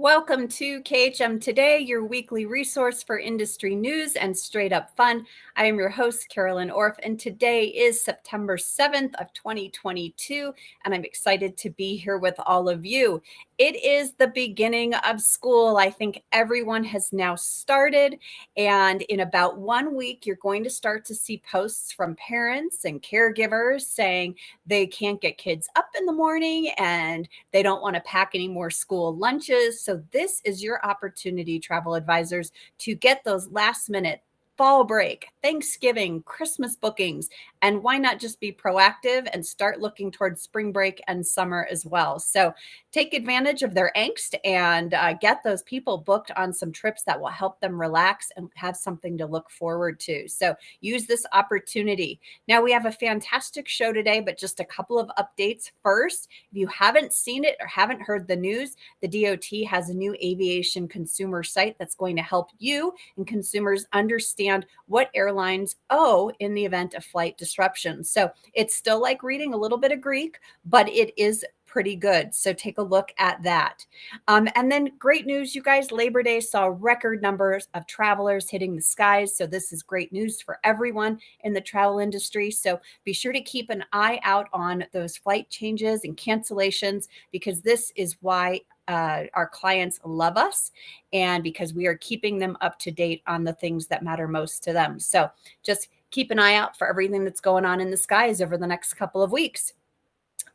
Welcome to KHM Today, your weekly resource for industry news and straight up fun. I am your host, Carolyn Orff, and today is September 7th of 2022, and I'm excited to be here with all of you. It is the beginning of school. I think everyone has now started, and in about 1 week, you're going to start to see posts from parents and caregivers saying they can't get kids up in the morning and they don't want to pack any more school lunches. So this is your opportunity, travel advisors, to get those last minute fall break, Thanksgiving, Christmas bookings, and why not just be proactive and start looking towards spring break and summer as well. So take advantage of their angst and get those people booked on some trips that will help them relax and have something to look forward to. So use this opportunity. Now we have a fantastic show today, but just a couple of updates first. If you haven't seen it or haven't heard the news, the DOT has a new aviation consumer site that's going to help you and consumers understand what airlines owe in the event of flight disruption. So it's still like reading a little bit of Greek, but it is pretty good. So take a look at that. And then great news, you guys, Labor Day saw record numbers of travelers hitting the skies. So this is great news for everyone in the travel industry. So be sure to keep an eye out on those flight changes and cancellations, because this is why our clients love us, and because we are keeping them up to date on the things that matter most to them. So just keep an eye out for everything that's going on in the skies over the next couple of weeks.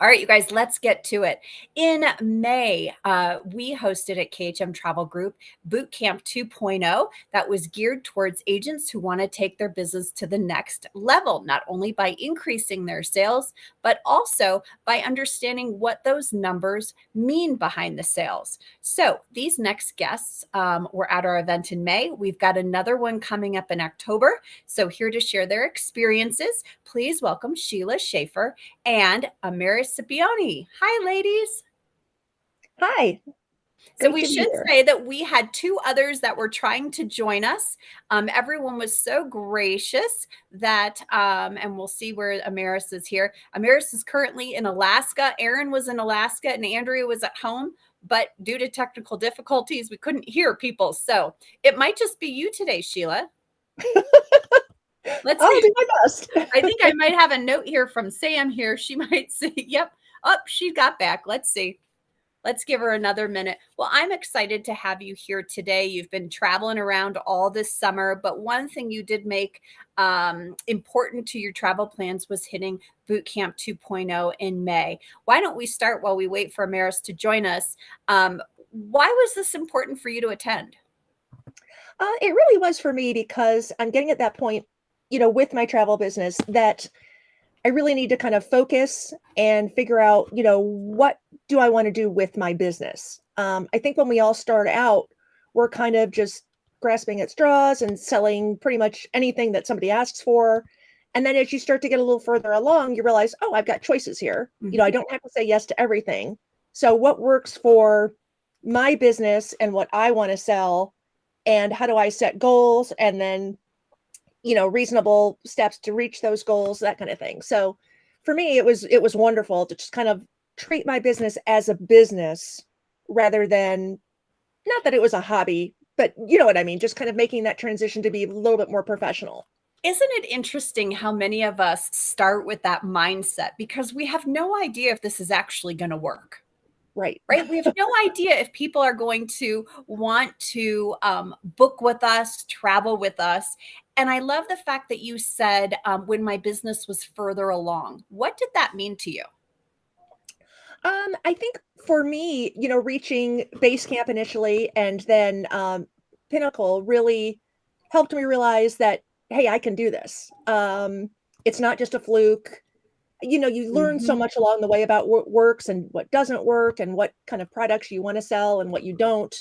All right, you guys, let's get to it. In May, we hosted at KHM Travel Group Boot Camp 2.0 that was geared towards agents who want to take their business to the next level, not only by increasing their sales, but also by understanding what those numbers mean behind the sales. So these next guests were at our event in May. We've got another one coming up in October. So here to share their experiences, please welcome Sheila Schaefer and Ameris Scipione. Hi, ladies. Hi. So we should say that we had two others that were trying to join us. Everyone was so gracious that, and we'll see where Ameris is here. Ameris is currently in Alaska. Aaron was in Alaska and Andrea was at home. But due to technical difficulties, we couldn't hear people. So it might just be you today, Sheila. I'll do my best. I think I might have a note here from Sam here. She might say, yep. Oh, she got back. Let's see. Let's give her another minute. Well, I'm excited to have you here today. You've been traveling around all this summer, but one thing you did make important to your travel plans was hitting Boot Camp 2.0 in May. Why don't we start while we wait for Ameris to join us? Why was this important for you to attend? It really was for me, because I'm getting at that point, with my travel business, that I really need to kind of focus and figure out, what do I want to do with my business? I think when we all start out, we're kind of just grasping at straws and selling pretty much anything that somebody asks for. And then as you start to get a little further along, you realize, oh, I've got choices here. Mm-hmm. I don't have to say yes to everything. So what works for my business and what I want to sell, and how do I set goals, and then reasonable steps to reach those goals, that kind of thing. So for me, it was wonderful to just kind of treat my business as a business rather than, not that it was a hobby, but you know what I mean, just kind of making that transition to be a little bit more professional. Isn't it interesting how many of us start with that mindset because we have no idea if this is actually going to work? Right. We have no idea if people are going to want to book with us, travel with us. And I love the fact that you said when my business was further along. What did that mean to you? I think for me, reaching base camp initially and then Pinnacle really helped me realize that, hey, I can do this. It's not just a fluke. You learn so much along the way about what works and what doesn't work, and what kind of products you want to sell and what you don't.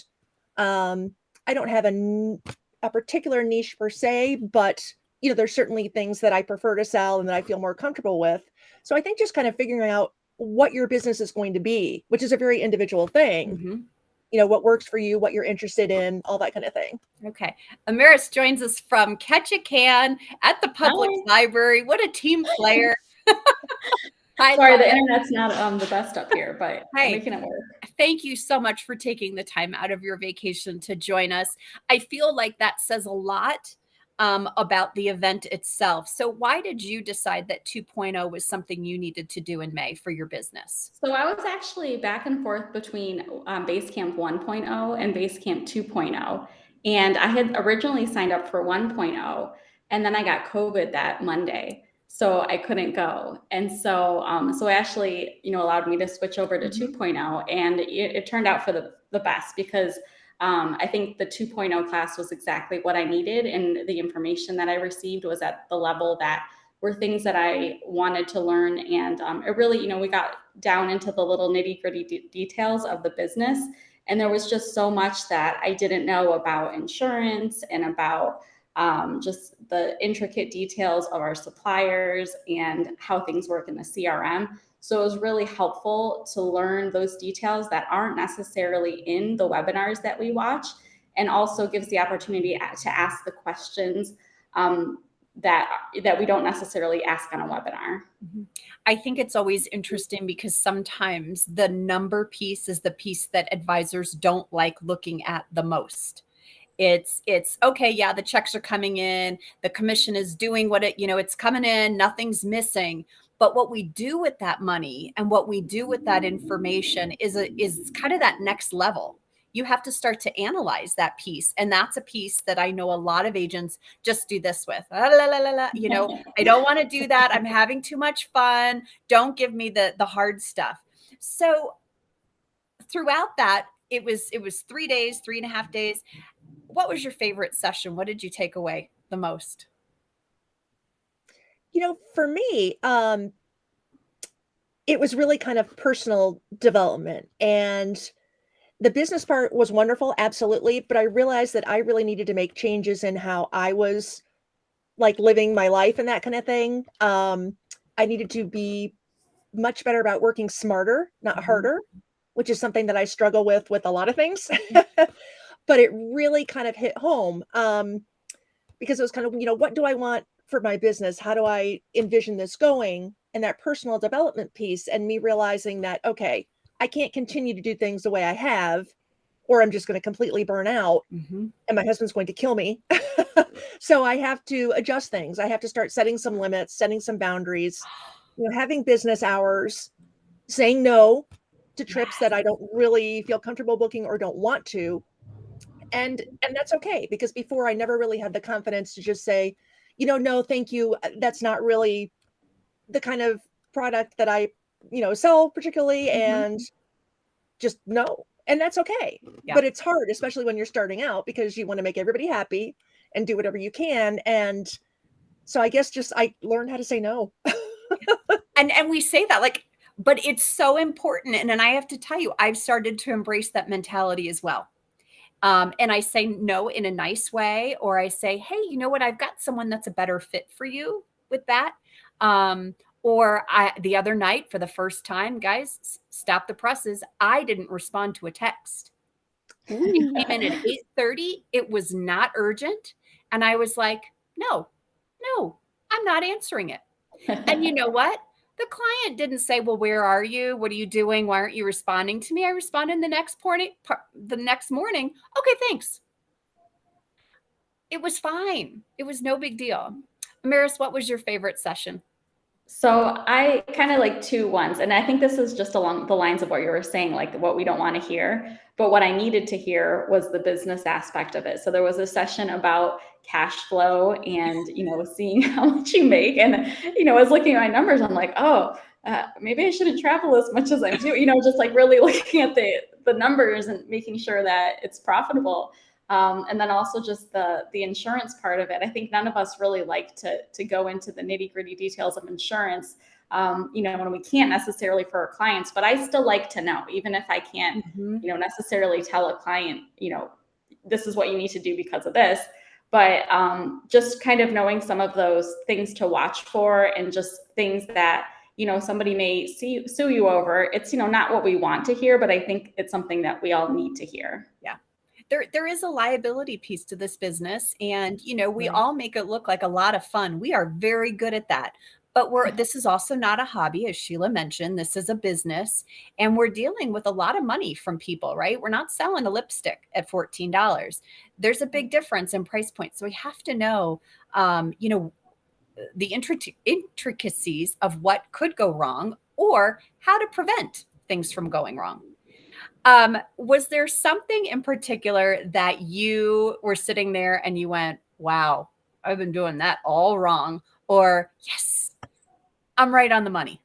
I don't have a particular niche per se, but there's certainly things that I prefer to sell and that I feel more comfortable with. So I think just kind of figuring out what your business is going to be, which is a very individual thing. Mm-hmm. What works for you, what you're interested in, all that kind of thing. Okay. Ameris joins us from Ketchikan at the public library. What a team player. Sorry, the internet's not the best up here, but hey, I'm making it work. Thank you so much for taking the time out of your vacation to join us. I feel like that says a lot about the event itself. So why did you decide that 2.0 was something you needed to do in May for your business? So I was actually back and forth between Basecamp 1.0 and Basecamp 2.0. And I had originally signed up for 1.0, and then I got COVID that Monday. So I couldn't go. And so Ashley, allowed me to switch over to 2.0, and it turned out for the best because I think the 2.0 class was exactly what I needed. And the information that I received was at the level that were things that I wanted to learn. And it really, we got down into the little nitty gritty details of the business. And there was just so much that I didn't know about insurance and about just the intricate details of our suppliers and how things work in the CRM. So it was really helpful to learn those details that aren't necessarily in the webinars that we watch, and also gives the opportunity to ask the questions that we don't necessarily ask on a webinar. I think it's always interesting because sometimes the number piece is the piece that advisors don't like looking at the most. It's okay, yeah, the checks are coming in, the commission is doing what it's coming in, nothing's missing. But what we do with that money and what we do with that information is kind of that next level. You have to start to analyze that piece. And that's a piece that I know a lot of agents just do this with. I don't want to do that. I'm having too much fun. Don't give me the hard stuff. So throughout that, it was 3 days, 3.5 days. What was your favorite session? What did you take away the most? For me, it was really kind of personal development, and the business part was wonderful, absolutely, but I realized that I really needed to make changes in how I was, like, living my life and that kind of thing. I needed to be much better about working smarter, not harder, which is something that I struggle with a lot of things. But it really kind of hit home, because it was kind of, what do I want for my business? How do I envision this going? And that personal development piece, and me realizing that, okay, I can't continue to do things the way I have, or I'm just going to completely burn out and my husband's going to kill me. So I have to adjust things. I have to start setting some limits, setting some boundaries, having business hours, saying no to trips that I don't really feel comfortable booking or don't want to. And that's okay, because before I never really had the confidence to just say, no, thank you. That's not really the kind of product that I, sell particularly, and just no. And that's okay. Yeah. But it's hard, especially when you're starting out, because you want to make everybody happy and do whatever you can. And so I guess I learned how to say no. And we say that but it's so important. And then I have to tell you, I've started to embrace that mentality as well. And I say no in a nice way, or I say, hey, you know what? I've got someone that's a better fit for you with that. The other night, for the first time, guys, stop the presses. I didn't respond to a text. It came in at 8:30. It was not urgent. And I was like, no, I'm not answering it. And you know what? The client didn't say, well, where are you? What are you doing? Why aren't you responding to me? I responded the next morning. Okay, thanks. It was fine. It was no big deal. Amaris, what was your favorite session? So I kind of like two ones. And I think this is just along the lines of what you were saying, like what we don't want to hear. But what I needed to hear was the business aspect of it. So there was a session about cash flow and, seeing how much you make. And, I was looking at my numbers. I'm like, maybe I shouldn't travel as much as I'm doing, just like really looking at the numbers and making sure that it's profitable. And then also just the insurance part of it. I think none of us really like to go into the nitty gritty details of insurance, when we can't necessarily for our clients, but I still like to know, even if I can't, necessarily tell a client, this is what you need to do because of this, but just kind of knowing some of those things to watch for, and just things that, somebody may sue you over. It's, not what we want to hear, but I think it's something that we all need to hear. Yeah. There is a liability piece to this business, and we all make it look like a lot of fun. We are very good at that, But this is also not a hobby, as Sheila mentioned. This is a business, and we're dealing with a lot of money from people, right? We're not selling a lipstick at $14. There's a big difference in price points. So we have to know, the intricacies of what could go wrong or how to prevent things from going wrong. Was there something in particular that you were sitting there and you went, wow, I've been doing that all wrong? Or, yes, I'm right on the money?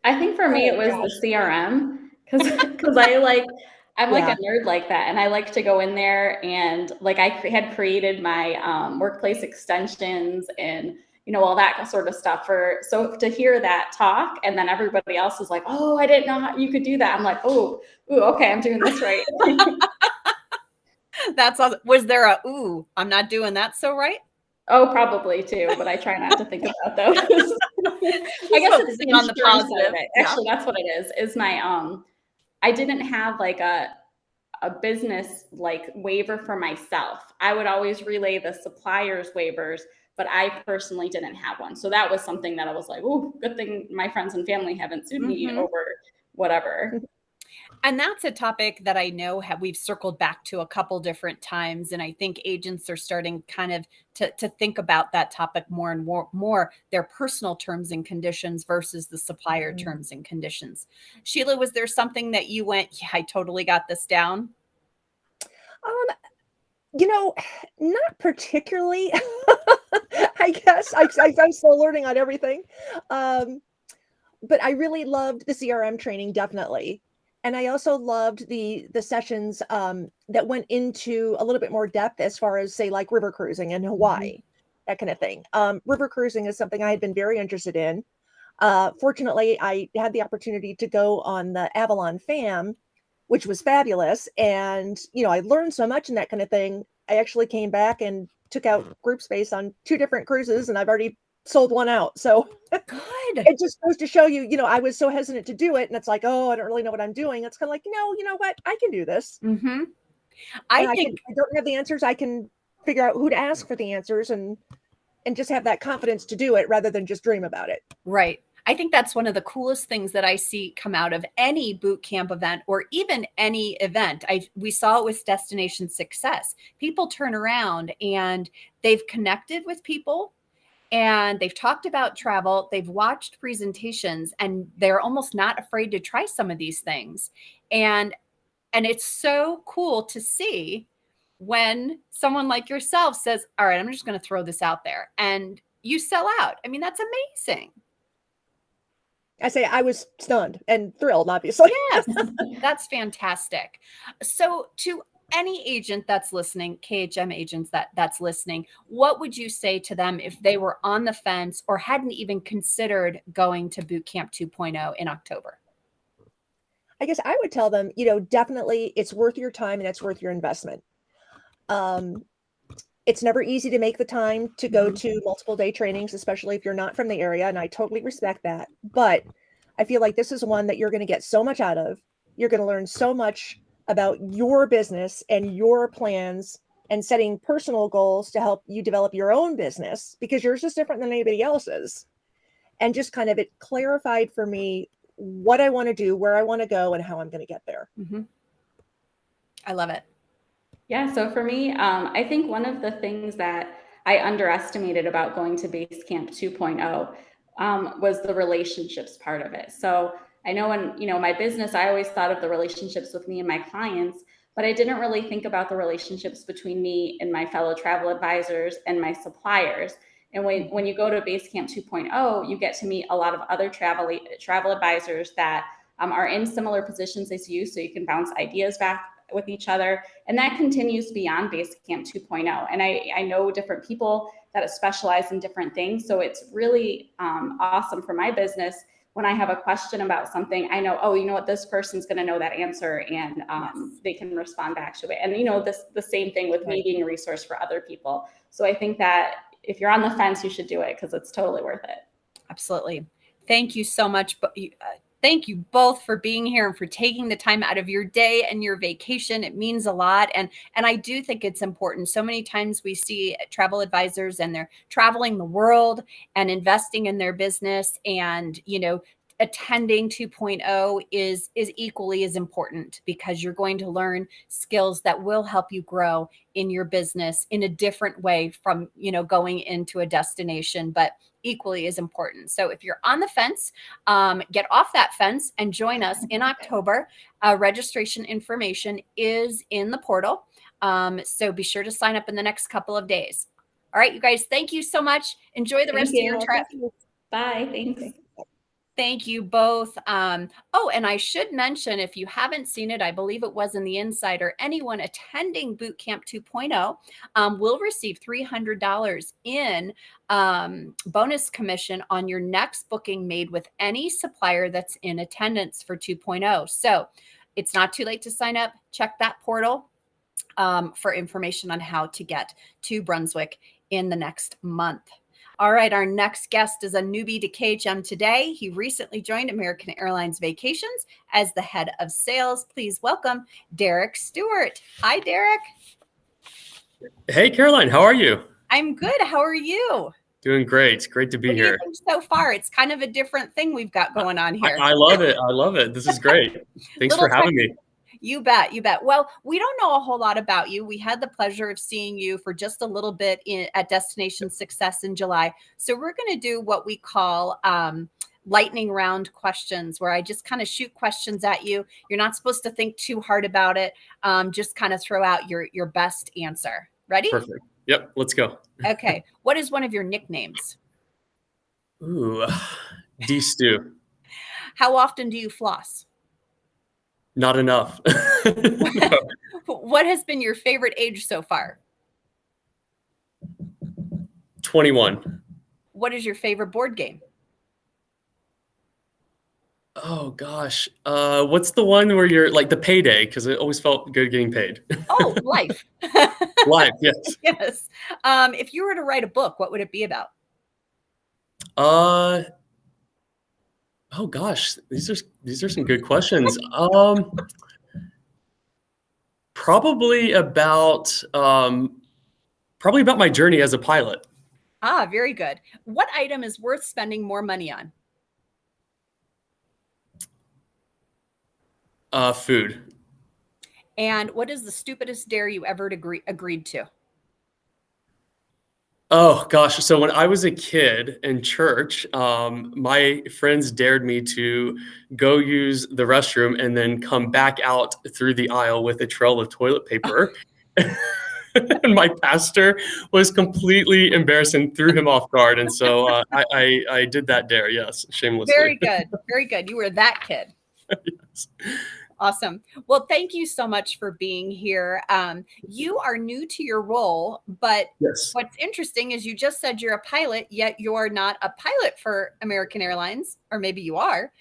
I think for me, it was the CRM because I'm like a nerd like that. And I like to go in there and like I had created my workplace extensions and, all that sort of stuff so to hear that talk and then everybody else is like, oh, I didn't know how you could do that. I'm like, ooh, okay, I'm doing this right. That's awesome. Was there ooh, I'm not doing that so right? Oh, probably too, but I try not to think about those. I guess it's the on the positive. Actually, that's what it is my, I didn't have like a business like waiver for myself. I would always relay the suppliers waivers, but I personally didn't have one. So that was something that I was like, oh, good thing my friends and family haven't sued me over whatever. And that's a topic that I know we've circled back to a couple different times. And I think agents are starting kind of to think about that topic more and more their personal terms and conditions versus the supplier terms and conditions. Sheila, was there something that you went, yeah, I totally got this down? Not particularly. I guess I'm still learning on everything. But I really loved the CRM training, definitely. And I also loved the sessions that went into a little bit more depth as far as, say, like river cruising in Hawaii, that kind of thing. River cruising is something I had been very interested in. Fortunately, I had the opportunity to go on the Avalon FAM, which was fabulous. And, I learned so much in that kind of thing. I actually came back and took out group space on 2 different cruises, and I've already sold one out. So good. It just goes to show you, I was so hesitant to do it. And it's like, oh, I don't really know what I'm doing. It's kind of like, no, you know what? I can do this. I don't have the answers. I can figure out who to ask for the answers and just have that confidence to do it rather than just dream about it. Right. I think that's one of the coolest things that I see come out of any boot camp event or even any event. We saw it with Destination Success. People turn around and they've connected with people and they've talked about travel. They've watched presentations and they're almost not afraid to try some of these things. And it's so cool to see when someone like yourself says, all right, I'm just going to throw this out there and you sell out. I mean, that's amazing. I say I was stunned and thrilled, obviously. Yes, that's fantastic. So to any agent that's listening, KHM agents that's listening, what would you say to them if they were on the fence or hadn't even considered going to Boot Camp 2.0 in October? I guess I would tell them, definitely it's worth your time and it's worth your investment. It's never easy to make the time to go to multiple day trainings, especially if you're not from the area. And I totally respect that. But I feel like this is one that you're going to get so much out of. You're going to learn so much about your business and your plans and setting personal goals to help you develop your own business because yours is different than anybody else's. And just kind of it clarified for me what I want to do, where I want to go, and how I'm going to get there. I love it. Yeah, so for me, I think one of the things that I underestimated about going to Basecamp 2.0 was the relationships part of it. So I know in my business, I always thought of the relationships with me and my clients, but I didn't really think about the relationships between me and my fellow travel advisors and my suppliers. And when you go to Basecamp 2.0, you get to meet a lot of other travel advisors that are in similar positions as you, so you can bounce ideas back with each other. And that continues beyond Basecamp 2.0. And I know different people that specialize in different things. So it's really awesome for my business. When I have a question about something, I know, oh, you know what, this person's going to know that answer and they can respond back to it. And, the same thing with me being a resource for other people. So I think that if you're on the fence, you should do it because it's totally worth it. Absolutely. Thank you so much. thank you both for being here and for taking the time out of your day and your vacation. It means a lot. And I do think it's important. So many times we see travel advisors and they're traveling the world and investing in their business, and, attending 2.0 is equally as important, because you're going to learn skills that will help you grow in your business in a different way from, going into a destination, but equally as important. So if you're on the fence, get off that fence and join us in October. Registration information is in the portal. So be sure to sign up in the next couple of days. All right, you guys, thank you so much. Enjoy the rest of your trip. Bye. Thanks. Thank you both. And I should mention, if you haven't seen it, I believe it was in the Insider, anyone attending Bootcamp 2.0 will receive $300 in bonus commission on your next booking made with any supplier that's in attendance for 2.0. So it's not too late to sign up. Check that portal for information on how to get to Brunswick in the next month. All right, our next guest is a newbie to KHM Today. He recently joined American Airlines Vacations as the head of sales. Please welcome Derek Stweart. Hi, Derek. Hey, Caroline, how are you? I'm good. How are you? Doing great. Great to be here. What do you think so far? It's kind of a different thing we've got going on here. I love it. I love it. This is great. Thanks for having me. You bet. You bet. Well, we don't know a whole lot about you. We had the pleasure of seeing you for just a little bit at Destination Success in July. So we're going to do what we call lightning round questions, where I just kind of shoot questions at you. You're not supposed to think too hard about it. Just kind of throw out your best answer. Ready? Perfect. Yep. Let's go. Okay. What is one of your nicknames? Ooh, D-Stew. How often do you floss? Not enough. No. What has been your favorite age so far? 21. What is your favorite board game? Oh, gosh. What's the one where you're like the payday? Because it always felt good getting paid. Oh, life. Life, yes. Yes. If you were to write a book, what would it be about? Oh gosh, these are some good questions. Probably about my journey as a pilot. Ah, very good. What item is worth spending more money on? Food. And what is the stupidest dare you ever agreed to? Oh gosh. So when I was a kid in church, my friends dared me to go use the restroom and then come back out through the aisle with a trail of toilet paper. And my pastor was completely embarrassed and threw him off guard. And so I did that dare. Yes. Shamelessly. Very good. Very good. You were that kid. Yes. Awesome. Well, thank you so much for being here. You are new to your role, but Yes. What's interesting is you just said you're a pilot, yet you're not a pilot for American Airlines, or maybe you are.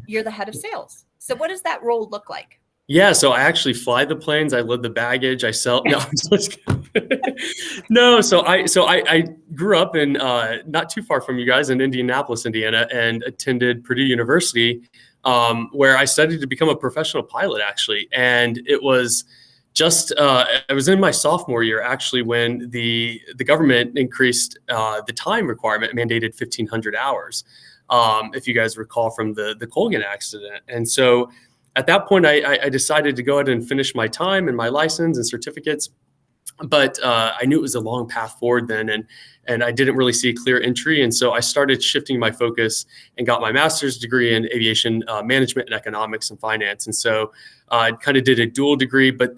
You're the head of sales. So what does that role look like? Yeah, so I actually fly the planes. I load the baggage. I sell. No, I'm just kidding. No, so I grew up in not too far from you guys in Indianapolis, Indiana, and attended Purdue University, where I studied to become a professional pilot, actually. And it was just I was in my sophomore year, actually, when the government increased the time requirement, mandated 1,500 hours, if you guys recall from the Colgan accident. And so at that point, I decided to go ahead and finish my time and my license and certificates. But I knew it was a long path forward then, and I didn't really see a clear entry. And so I started shifting my focus and got my master's degree in aviation management and economics and finance. And so I kind of did a dual degree, but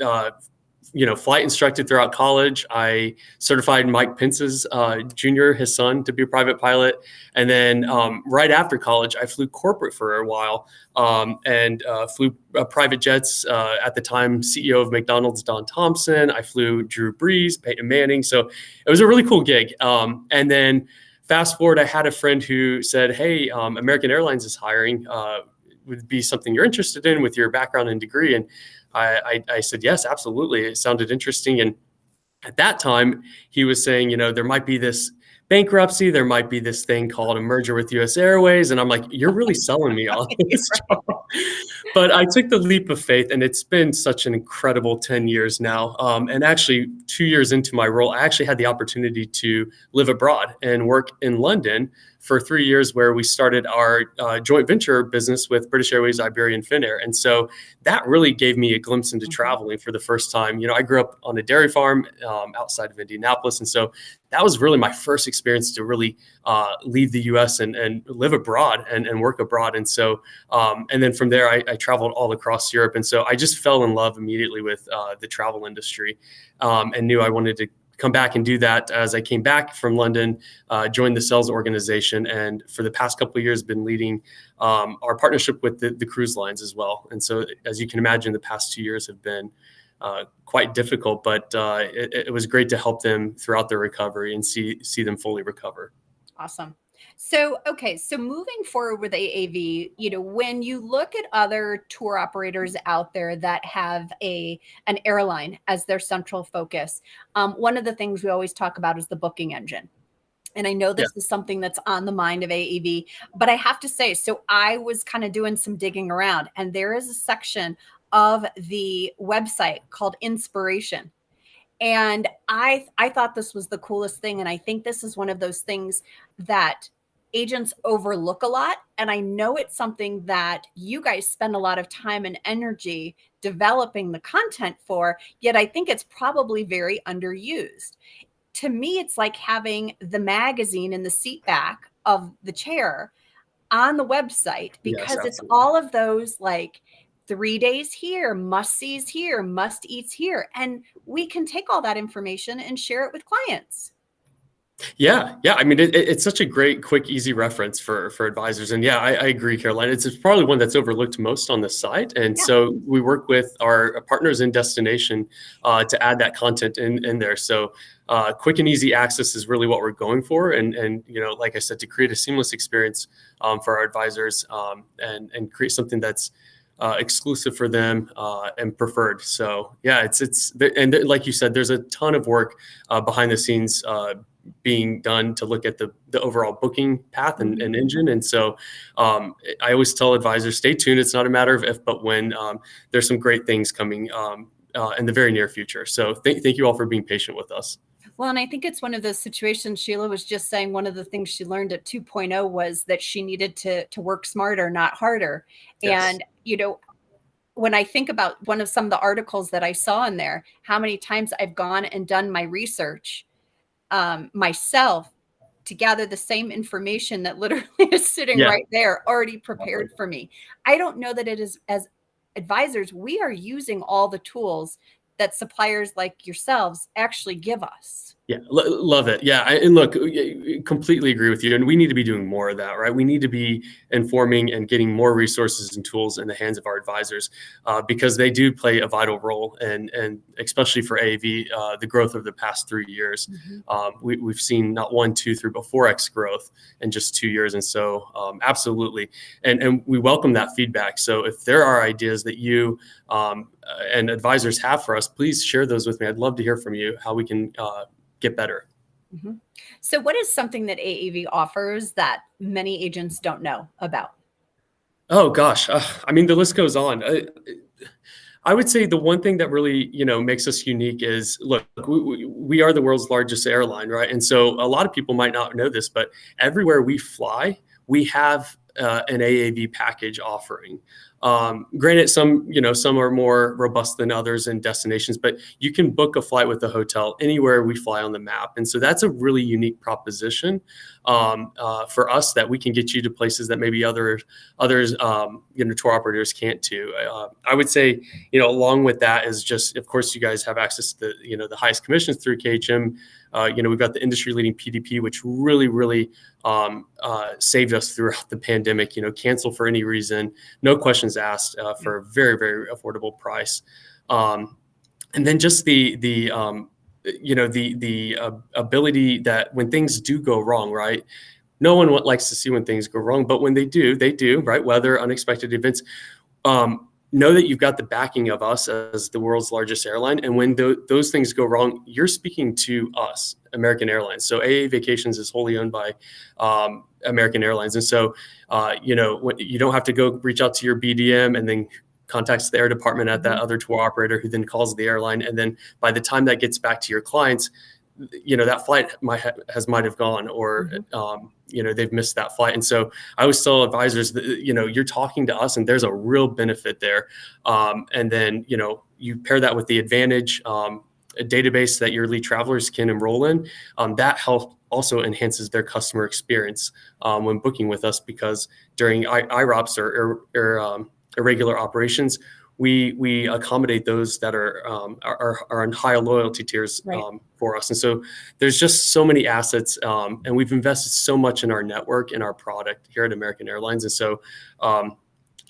flight instructed throughout college. I certified Mike Pence's junior, his son, to be a private pilot. And then right after college, I flew corporate for a while and flew private jets. At the time, CEO of McDonald's, Don Thompson. I flew Drew Brees, Peyton Manning. So it was a really cool gig. And then fast forward, I had a friend who said, hey, American Airlines is hiring. Would be something you're interested in with your background and degree. And I said, yes, absolutely. It sounded interesting. And at that time, he was saying, there might be this bankruptcy. There might be this thing called a merger with US Airways. And I'm like, you're really selling me on this job. But I took the leap of faith, and it's been such an incredible 10 years now. And actually, 2 years into my role, I actually had the opportunity to live abroad and work in London for 3 years, where we started our joint venture business with British Airways, Iberia, and Finnair. And so that really gave me a glimpse into traveling for the first time. I grew up on a dairy farm outside of Indianapolis. And so that was really my first experience to really leave the US and live abroad and work abroad. And so, and then from there, I traveled all across Europe. And so I just fell in love immediately with the travel industry, and knew I wanted to come back and do that. As I came back from London, joined the sales organization, and for the past couple of years, been leading our partnership with the cruise lines as well. And so, as you can imagine, the past 2 years have been quite difficult, but it was great to help them throughout their recovery and see them fully recover. Awesome. So, okay. So moving forward with AAV, when you look at other tour operators out there that have an airline as their central focus, one of the things we always talk about is the booking engine. And I know this is something that's on the mind of AAV, but I have to say, so I was kind of doing some digging around, and there is a section of the website called Inspiration. And I thought this was the coolest thing. And I think this is one of those things that agents overlook a lot. And I know it's something that you guys spend a lot of time and energy developing the content for, yet I think it's probably very underused. To me, it's like having the magazine in the seat back of the chair on the website, because it's all of those like 3 days here, must-sees here, must-eats here. And we can take all that information and share it with clients. Yeah. I mean, it's such a great, quick, easy reference for advisors. And I agree, Caroline. It's probably one that's overlooked most on the site. And so we work with our partners in destination to add that content in there. So quick and easy access is really what we're going for. And like I said, to create a seamless experience for our advisors, and create something that's exclusive for them and preferred. So and like you said, there's a ton of work behind the scenes being done to look at the overall booking path and engine. And so I always tell advisors, stay tuned. It's not a matter of if, but when. There's some great things coming in the very near future. So thank you all for being patient with us. Well, and I think it's one of those situations. Sheila was just saying one of the things she learned at 2.0 was that she needed to work smarter, not harder. Yes. And, when I think about some of the articles that I saw in there, how many times I've gone and done my research myself to gather the same information that literally is sitting right there, already prepared for me. I don't know that it is, as advisors, we are using all the tools that suppliers like yourselves actually give us. Yeah, love it. Yeah, and look, completely agree with you. And we need to be doing more of that, right? We need to be informing and getting more resources and tools in the hands of our advisors, because they do play a vital role, and especially for AAV, the growth of the past 3 years. We've seen not 1, 2, 3, but 4x growth in just 2 years. And so absolutely. And we welcome that feedback. So if there are ideas that you and advisors have for us, please share those with me. I'd love to hear from you how we can get better. So what is something that AAV offers that many agents don't know about? Oh gosh. I mean, the list goes on. I would say the one thing that really, makes us unique is, look, we are the world's largest airline, right? And so a lot of people might not know this, but everywhere we fly, we have an AAV package offering. Granted, some are more robust than others in destinations, but you can book a flight with a hotel anywhere we fly on the map. And so that's a really unique proposition for us, that we can get you to places that maybe others, tour operators can't do. I would say, along with that is just, of course, you guys have access to the highest commissions through KHM. We've got the industry leading PDP, which really saved us throughout the pandemic. Cancel for any reason, no questions asked, for a very, very affordable price. And then just the ability that when things do go wrong, right? No one likes to see when things go wrong, but when they do, right? Weather, unexpected events. know that you've got the backing of us as the world's largest airline. And when those things go wrong, you're speaking to us, American Airlines. So AA Vacations is wholly owned by American Airlines. And so, you don't have to go reach out to your BDM and then contacts the air department at that other tour operator who then calls the airline. And then by the time that gets back to your clients, that flight might have gone, or they've missed that flight. And so I always tell advisors that you're talking to us, and there's a real benefit there. And then you pair that with the Advantage a database that your lead travelers can enroll in. That help also enhances their customer experience when booking with us, because during IROPS or irregular operations, we accommodate those that are on higher loyalty tiers for us. And so there's just so many assets, and we've invested so much in our network and our product here at American Airlines. And so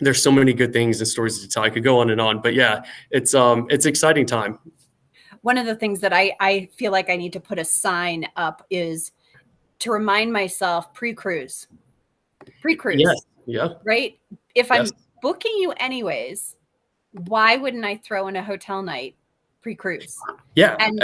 there's so many good things and stories to tell. I could go on and on, but yeah, it's exciting time. One of the things that I feel like I need to put a sign up is to remind myself pre-cruise. Yes. Yeah. Right? If I'm booking you anyways, why wouldn't I throw in a hotel night pre-cruise? Yeah. And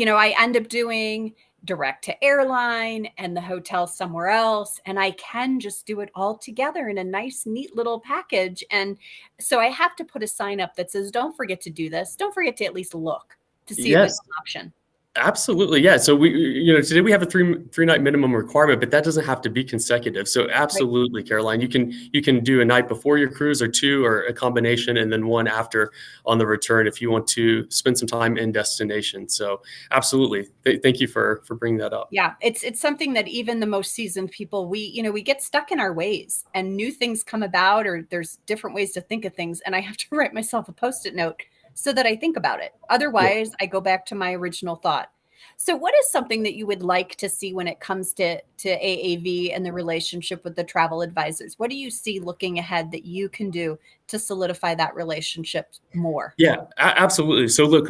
I end up doing direct to airline and the hotel somewhere else, and I can just do it all together in a nice, neat little package. And so I have to put a sign up that says, don't forget to do this. Don't forget to at least look to see if it's an option. Absolutely. Yeah. So today we have a three night minimum requirement, but that doesn't have to be consecutive. So absolutely, Caroline, you can do a night before your cruise, or two, or a combination, and then one after on the return if you want to spend some time in destination. So absolutely. Thank you for bringing that up. Yeah. It's something that even the most seasoned people, we get stuck in our ways, and new things come about, or there's different ways to think of things. And I have to write myself a Post-it note so that I think about it. Otherwise, I go back to my original thought. So what is something that you would like to see when it comes to AAV and the relationship with the travel advisors? What do you see looking ahead that you can do to solidify that relationship more? Yeah, absolutely. So look,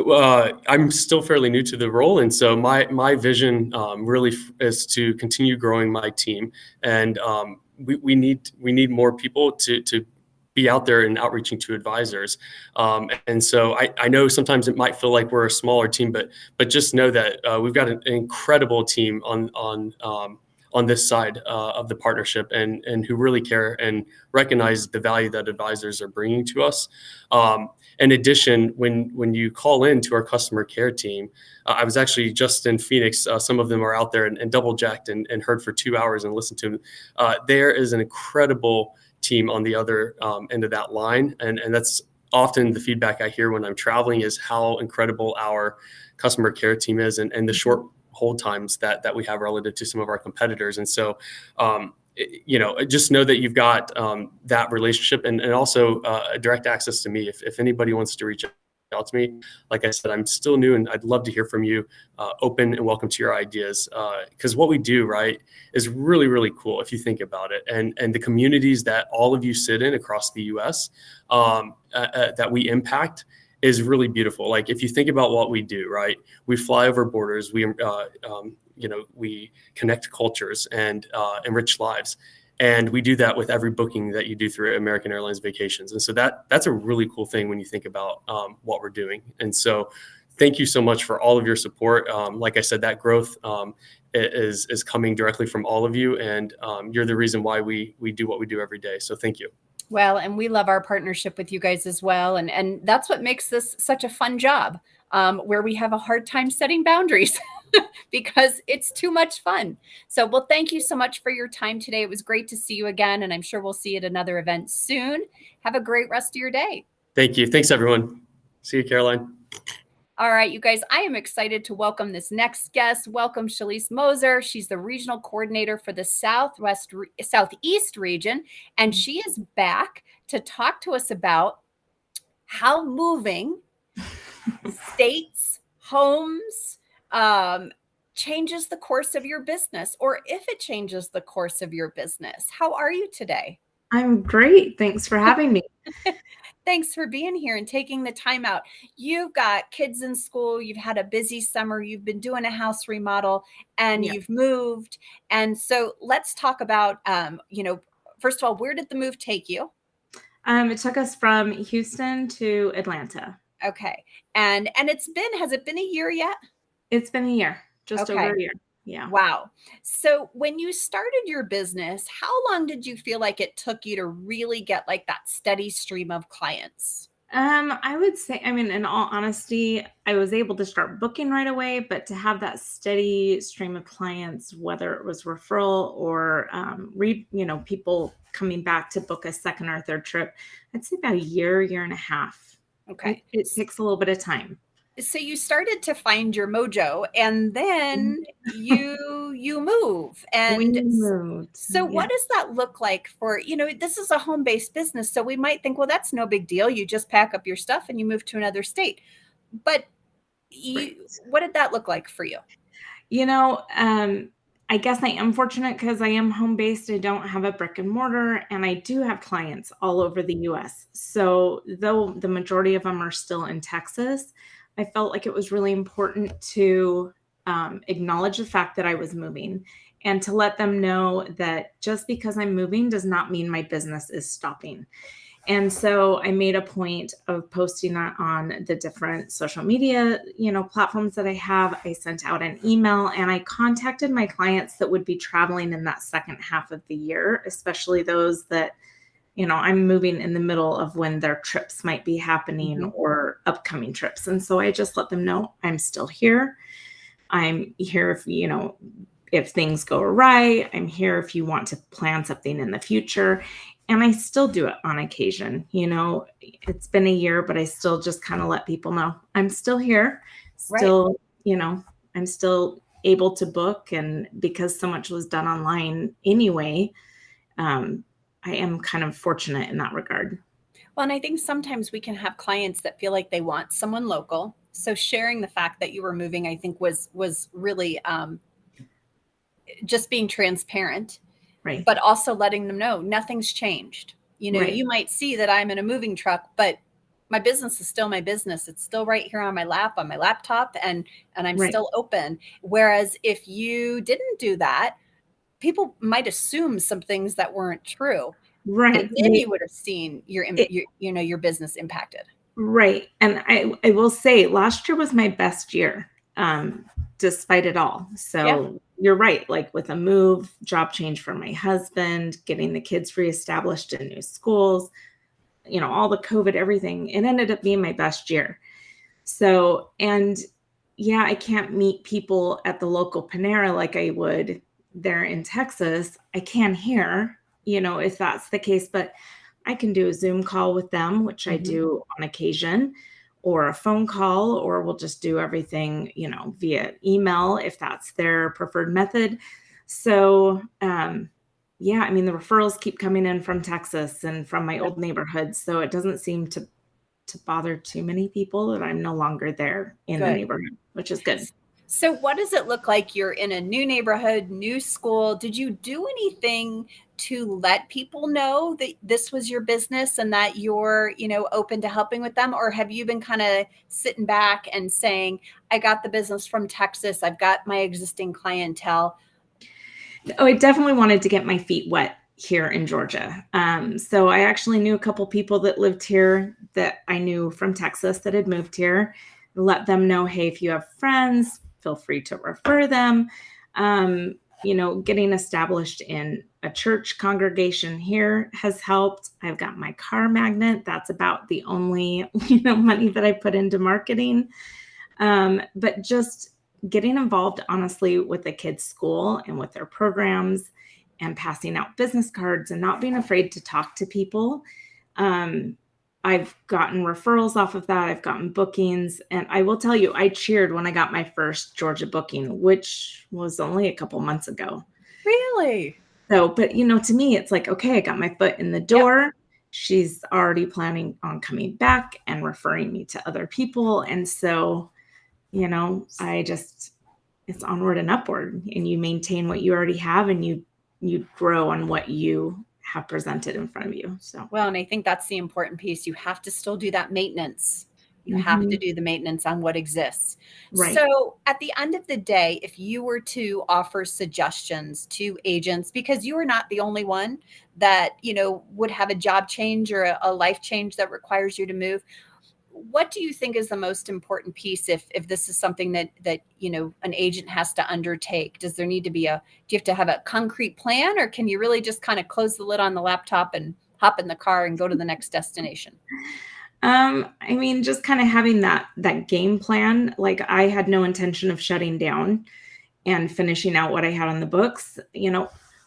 I'm still fairly new to the role. And so my vision really is to continue growing my team. And we need more people to be out there and outreaching to advisors. And so I know sometimes it might feel like we're a smaller team, but just know that we've got an incredible team on this side of the partnership, and who really care and recognize the value that advisors are bringing to us. In addition, when you call in to our customer care team, I was actually just in Phoenix. Some of them are out there and double jacked and heard for 2 hours and listened to them. There is an incredible team on the other end of that line. And that's often the feedback I hear when I'm traveling, is how incredible our customer care team is, and the short hold times that we have relative to some of our competitors. And so, just know that you've got that relationship, and also direct access to me. If anybody wants to reach out to me, like I said, I'm still new, and I'd love to hear from you. Open and welcome to your ideas, because what we do is really, really cool if you think about it, and the communities that all of you sit in across the U.S. That we impact is really beautiful. Like, if you think about what we do, right? We fly over borders. We connect cultures and enrich lives. And we do that with every booking that you do through American Airlines Vacations. And so that's a really cool thing when you think about what we're doing. And so thank you so much for all of your support. Like I said, that growth is coming directly from all of you. And you're the reason why we do what we do every day. So thank you. Well, and we love our partnership with you guys as well. And that's what makes this such a fun job, where we have a hard time setting boundaries because it's too much fun. So, well, thank you so much for your time today. It was great to see you again, and I'm sure we'll see you at another event soon. Have a great rest of your day. Thank you. Thanks, everyone. See you, Caroline. All right, you guys, I am excited to welcome this next guest. Welcome Shaliece Moser. She's the regional coordinator for the Southeast region, and she is back to talk to us about how moving states, homes, changes the course of your business, or if it changes the course of your business. How are you today? I'm great. Thanks for having me. Thanks for being here and taking the time out. You've got kids in school. You've had a busy summer. You've been doing a house remodel, and you've moved. And so let's talk about, first of all, where did the move take you? It took us from Houston to Atlanta. Okay. And has it been a year yet? It's been a year, just Okay. over a year. Yeah. Wow. So when you started your business, how long did you feel like it took you to really get like that steady stream of clients? I would say, I mean, in all honesty, I was able to start booking right away, but to have that steady stream of clients, whether it was referral or people coming back to book a second or third trip, I'd say about a year and a half. Okay. It takes a little bit of time. So you started to find your mojo, and then you move. We And moved. so what does that look like for, this is a home-based business, so we might think, well, that's no big deal. You just pack up your stuff and you move to another state. But Right. what did that look like for you? I guess I am fortunate because I am home based. I don't have a brick and mortar, and I do have clients all over the US. So, though the majority of them are still in Texas, I felt like it was really important to acknowledge the fact that I was moving and to let them know that just because I'm moving does not mean my business is stopping. And so I made a point of posting that on the different social media, platforms that I have. I sent out an email and I contacted my clients that would be traveling in that second half of the year, especially those that, I'm moving in the middle of when their trips might be happening or upcoming trips. And so I just let them know I'm still here. I'm here if things go awry. I'm here if you want to plan something in the future. And I still do it on occasion. It's been a year, but I still just kind of let people know I'm still here. Still, I'm still able to book. And because so much was done online anyway, I am kind of fortunate in that regard. Well, and I think sometimes we can have clients that feel like they want someone local. So sharing the fact that you were moving, I think was really just being transparent. Right. But also letting them know nothing's changed. Right. You might see that I'm in a moving truck, but my business is still my business. It's still right here on my lap, on my laptop, and I'm still open. Whereas if you didn't do that, people might assume some things that weren't true. Right. And then you would have seen your business impacted. Right. And I will say last year was my best year, despite it all. So you're right. Like with a move, job change for my husband, getting the kids reestablished in new schools, all the COVID, everything, it ended up being my best year. So, and I can't meet people at the local Panera like I would there in Texas. I can here, if that's the case, but I can do a Zoom call with them, which I do on occasion, or a phone call, or we'll just do everything, via email if that's their preferred method. So, the referrals keep coming in from Texas and from my old neighborhood. So it doesn't seem to bother too many people that I'm no longer there in the neighborhood, which is good. So what does it look like? You're in a new neighborhood, new school. Did you do anything to let people know that this was your business and that you're, open to helping with them? Or have you been kind of sitting back and saying, I got the business from Texas. I've got my existing clientele. Oh, I definitely wanted to get my feet wet here in Georgia. So I actually knew a couple people that lived here that I knew from Texas that had moved here. Let them know, hey, if you have friends, feel free to refer them. Getting established in a church congregation here has helped. I've got my car magnet. That's about the only, money that I put into marketing. But just getting involved, honestly, with the kids' school and with their programs and passing out business cards and not being afraid to talk to people. I've gotten referrals off of that. I've gotten bookings. And I will tell you, I cheered when I got my first Georgia booking, which was only a couple months ago. Really? So, but to me, it's like, okay, I got my foot in the door. Yep. She's already planning on coming back and referring me to other people. And so, it's onward and upward, and you maintain what you already have and you grow on what you have presented in front of you. So, well, and I think that's the important piece. You have to still do that maintenance, You have to do the maintenance on what exists. Right. So at the end of the day, if you were to offer suggestions to agents, because you are not the only one that, would have a job change or a life change that requires you to move, what do you think is the most important piece if this is something that an agent has to undertake? Does there need to be do you have to have a concrete plan, or can you really just kind of close the lid on the laptop and hop in the car and go to the next destination? I mean, just kind of having that game plan. Like, I had no intention of shutting down and finishing out what I had on the books.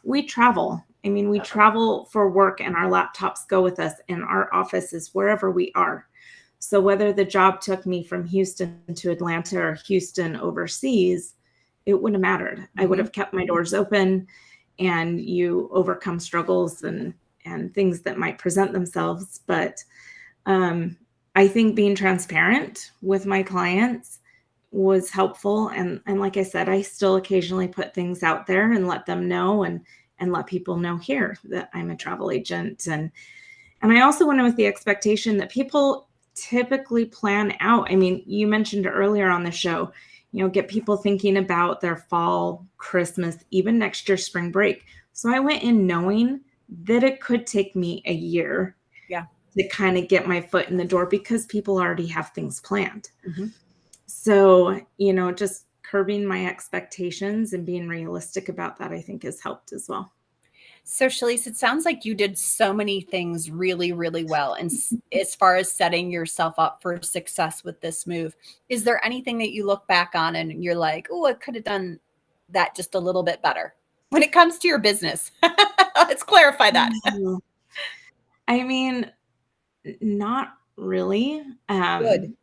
We travel. I mean, we travel for work, and our laptops go with us, and our office is wherever we are. So whether the job took me from Houston to Atlanta or Houston overseas, it wouldn't have mattered. I would have kept my doors open, and you overcome struggles and things that might present themselves. But I think being transparent with my clients was helpful. And like I said, I still occasionally put things out there and let them know and let people know here that I'm a travel agent. And I also went in with the expectation that people typically plan out. I mean, you mentioned earlier on the show, get people thinking about their fall, Christmas, even next year's spring break. So I went in knowing that it could take me a year to kind of get my foot in the door, because people already have things planned. So, just curbing my expectations and being realistic about that, I think, has helped as well. So Shaliece, it sounds like you did so many things really, really well. And as far as setting yourself up for success with this move, is there anything that you look back on and you're like, oh, I could have done that just a little bit better when it comes to your business? Let's clarify that. I mean, not really. Good.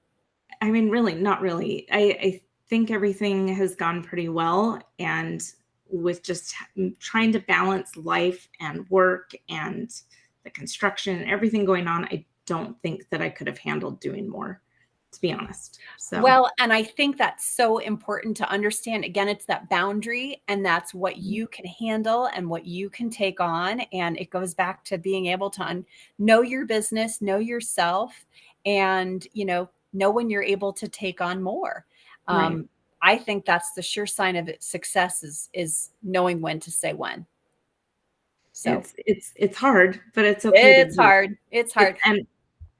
I mean, really, not really. I think everything has gone pretty well. And with just trying to balance life and work and the construction and everything going on, I don't think that I could have handled doing more, to be honest. So, well, and I think that's so important to understand. Again, it's that boundary, and that's what you can handle and what you can take on. And it goes back to being able to know your business, know yourself, and, know when you're able to take on more. Right. I think that's the sure sign of success is knowing when to say when. So it's hard, but it's okay. It's hard. It's hard. And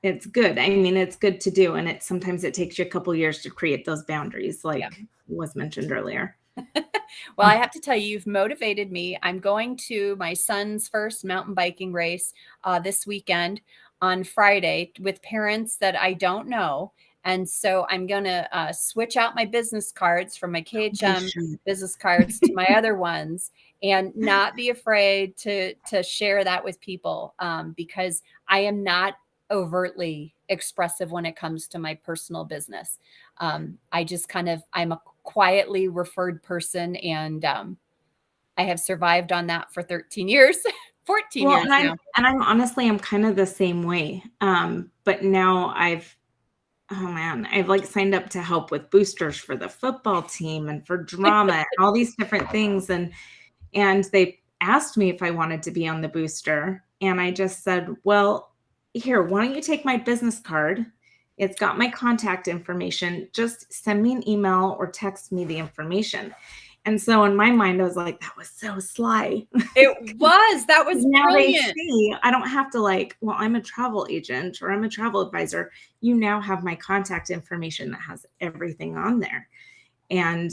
it's good. I mean, it's good to do. And sometimes it takes you a couple years to create those boundaries, like was mentioned earlier. Well, I have to tell you, you've motivated me. I'm going to my son's first mountain biking race this weekend on Friday with parents that I don't know. And so I'm going to switch out my business cards from my KHM business cards to my other ones, and not be afraid to share that with people, because I am not overtly expressive when it comes to my personal business. I just I'm a quietly referred person, and I have survived on that for 13 years, 14 years now. And I'm kind of the same way. But now I've like signed up to help with boosters for the football team and for drama and all these different things. And they asked me if I wanted to be on the booster. And I just said, well, here, why don't you take my business card? It's got my contact information. Just send me an email or text me the information. And so in my mind, I was like, that was so sly. It was. That was now brilliant. They see, I don't have to well, I'm a travel agent or I'm a travel advisor. You now have my contact information that has everything on there. And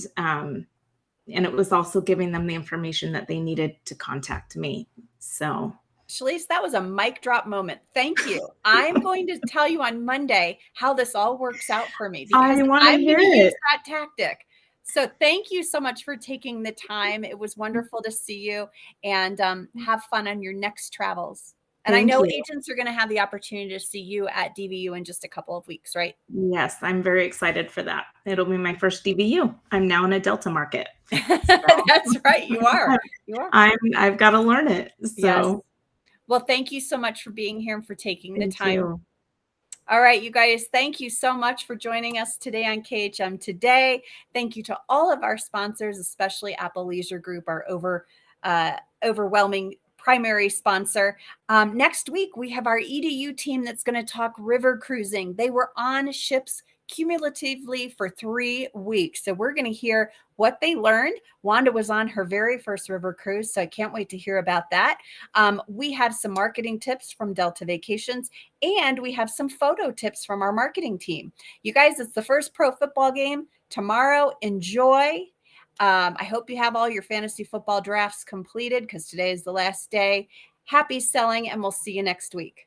it was also giving them the information that they needed to contact me. So Shaliece, that was a mic drop moment. Thank you. I'm going to tell you on Monday how this all works out for me, because I want to I'm hear going to it. use that tactic. So thank you so much for taking the time. It was wonderful to see you, and have fun on your next travels. And I know agents are going to have the opportunity to see you at DVU in just a couple of weeks, right? Yes, I'm very excited for that. It'll be my first DVU. I'm now in a Delta market. So. That's right. You are. You are. I've got to learn it. So. Yes. Well, thank you so much for being here and for taking the time. You. All right, you guys, thank you so much for joining us today on KHM Today. Thank you to all of our sponsors, especially Apple Leisure Group, our overwhelming primary sponsor. Next week, we have our EDU team that's going to talk river cruising. They were on ships cumulatively for 3 weeks. So we're going to hear what they learned. Wanda was on her very first river cruise, so I can't wait to hear about that. We have some marketing tips from Delta Vacations, and we have some photo tips from our marketing team. You guys, it's the first pro football game tomorrow. Enjoy. I hope you have all your fantasy football drafts completed because today is the last day. Happy selling, and we'll see you next week.